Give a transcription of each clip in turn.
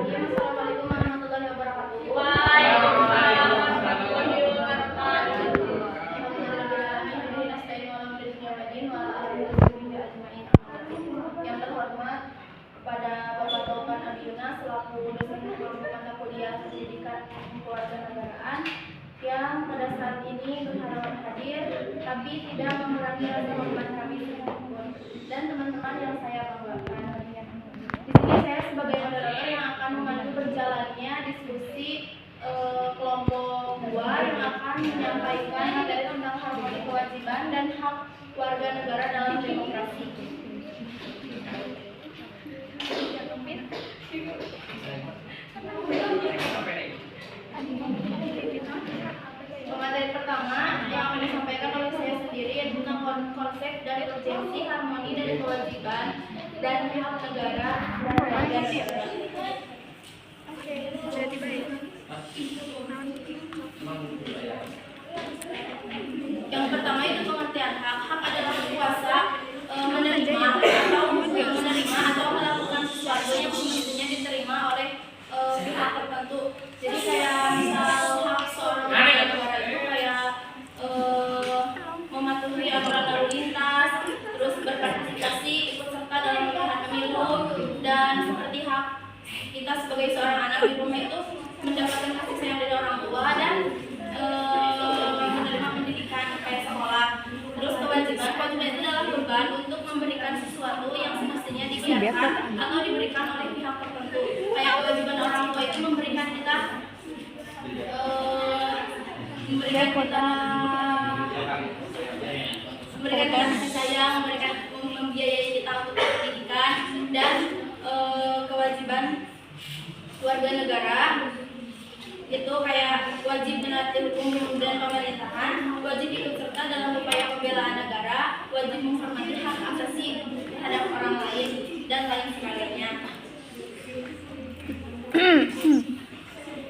Assalamualaikum warahmatullahi wabarakatuh. Waalaikumsalam warahmatullahi wabarakatuh. Yang terhormat kepada Bapak Taufan Abiyuna selaku dosen mata kuliah pendidikan kewarganegaraan yang pada saat ini berhalangan hadir, tapi tidak mengurangi rasa hormat kami dan teman-teman yang saya banggakan. Di sini saya sebagai moderator yang akan memandu berjalannya diskusi kelompok 2 yang akan menyampaikan materi tentang harmoni kewajiban dan hak warga negara dalam demokrasi. Materi pertama yang akan disampaikan oleh saya sendiri yaitu tentang konsep dari urgensi, harmoni, dan kewajiban dan hak negara dan warga negara. Yang pertama itu pengertian hak. Hak adalah kuasa menerima atau melakukan sesuatu yang semestinya diterima oleh pihak tertentu. Jadi kayak misal hak seorang warga negara itu kayak mematuhi aturan lalu lintas, terus berpartisipasi, ikut serta dalam pemilihan pemilu, dan seperti hak kita sebagai seorang anak di rumah itu mendapatkan kasih sayang dari orang tua dan menerima pendidikan kayak sekolah. Terus kewajiban itu adalah beban untuk memberikan sesuatu yang semestinya dibiarkan atau diberikan oleh pihak tertentu. Kayak kewajiban orang tua itu memberikan kita kasih sayang, membiayai kita untuk pendidikan, dan kewajiban warga negara itu kayak wajib menaati hukum dan pemerintahan, wajib ikut serta dalam upaya pembelaan negara, wajib menghormati hak asasi terhadap orang lain, dan lain sebagainya.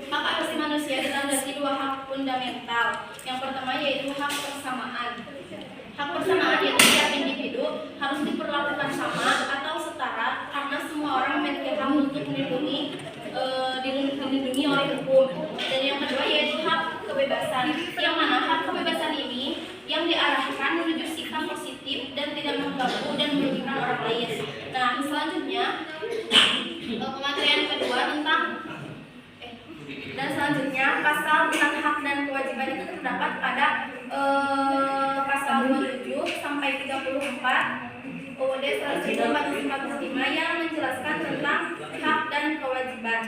Hak asasi manusia ditandai dua hak fundamental. Yang pertama yaitu hak persamaan. Hak persamaan yaitu setiap individu harus diperlakukan sama atau setara karena semua orang memiliki hak untuk dilindungi oleh hukum. Dan yang kedua yaitu hak kebebasan, yang mana hak kebebasan ini yang diarahkan menuju sikap positif dan tidak mengganggu dan merugikan orang lain. Nah, selanjutnya pematerian kedua tentang pasal tentang hak dan kewajiban itu terdapat pada pasal 27 sampai 34 UUD 1445 yang menjelaskan tentang hak dan kewajiban.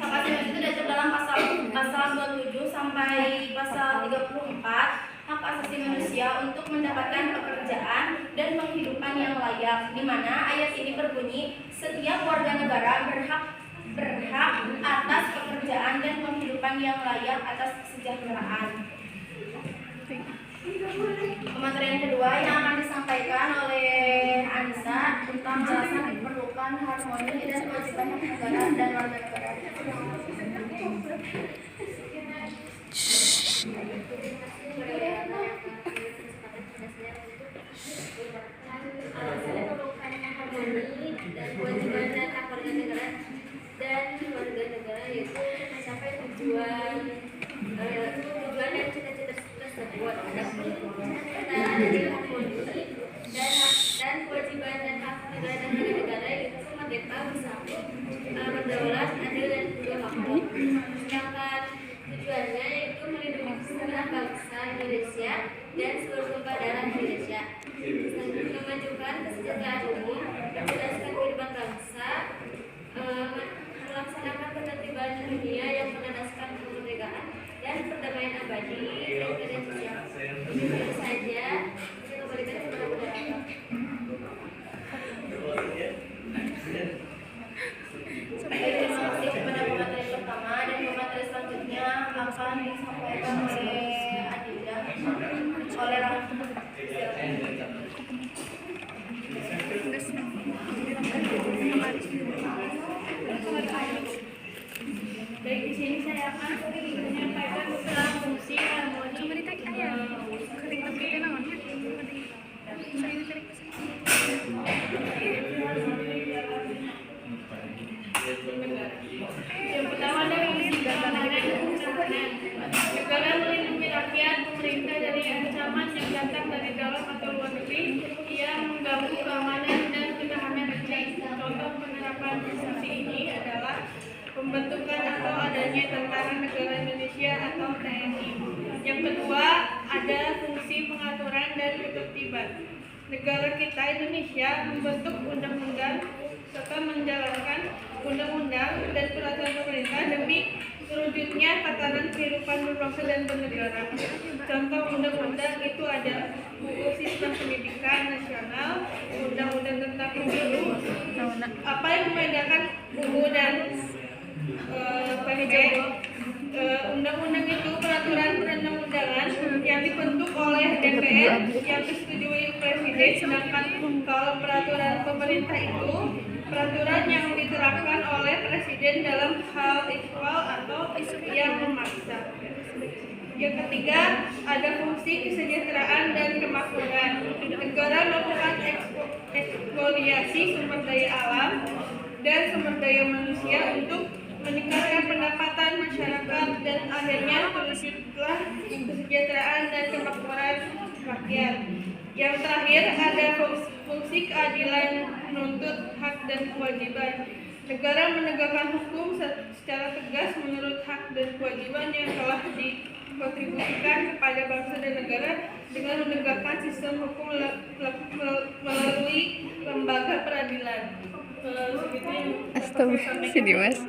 Hak asasi itu diatur dalam pasal 27 sampai pasal 34, hak asasi manusia untuk mendapatkan pekerjaan dan penghidupan yang layak, di mana ayat ini berbunyi setiap warga negara berhak atas pekerjaan dan penghidupan yang layak atas kesejahteraan. Pematerian kedua yang akan disampaikan oleh Anissa tentang alasan diperlukan harmoni dan kewajiban negara dan warga negara. Yaitu mencapai tujuan dan cita-cita tersebut. Jadi harmoni dan kewajiban dan hak negara dan negara itu merdeka, bersatu, berdaulat, adil dan juga makmur. Sedangkan tujuannya itu melindungi segenap bangsa Indonesia dan seluruh tumpah darah Indonesia, memajukan kesejahteraan umum, menjelaskan kehidupan bangsa, melaksanakan ketertiban dunia yang menandaskan kemerdekaan dan perdamaian abadi dan keadilan sosial. Itu saja. Saya kembalikan kepada moderator. Terima kasih kepada pemateri pertama, dan pemateri selanjutnya akan disampaikan oleh Adinda oleh Baik, di sini saya akan menyampaikan tentang fungsi harmoni negara Yang pertama ada fungsi keamanan dan pertahanan. Negara melindungi rakyat, pemerintah dari ancaman yang datang dari dalam atau luar negeri yang mengganggu keamanan dan ketahanan negeri. Contoh penerapan fungsi ini adalah pembentukan atau adanya Tentara Negara Indonesia atau TNI. Yang kedua, ada fungsi pengaturan dan ketertiban. Negara kita Indonesia membentuk undang-undang serta menjalankan undang-undang dan peraturan pemerintah demi terwujudnya tatanan kehidupan berbangsa dan bernegara. Contoh undang-undang itu ada UU Sistem Pendidikan Nasional, Undang-Undang tentang Pemilu. Apa yang membedakan UU dan undang-undang itu peraturan perundang-undangan yang dibentuk oleh DPR yang disetujui Presiden, sedangkan kalau peraturan pemerintah itu peraturan yang diterapkan oleh Presiden dalam hal ikhwal atau yang memaksa. Yang ketiga, ada fungsi kesejahteraan dan kemakmuran. Negara melakukan eksplorasi sumber daya alam dan sumber daya manusia untuk meningkatkan pendapatan masyarakat dan akhirnya terwujudlah kesejahteraan dan kemakmuran rakyat. Yang terakhir ada fungsi keadilan menuntut hak dan kewajiban. Negara menegakkan hukum secara tegas menurut hak dan kewajiban yang telah dikontribusikan kepada bangsa dan negara dengan menegakkan sistem hukum melalui lembaga peradilan. Astagfirullah, Mas.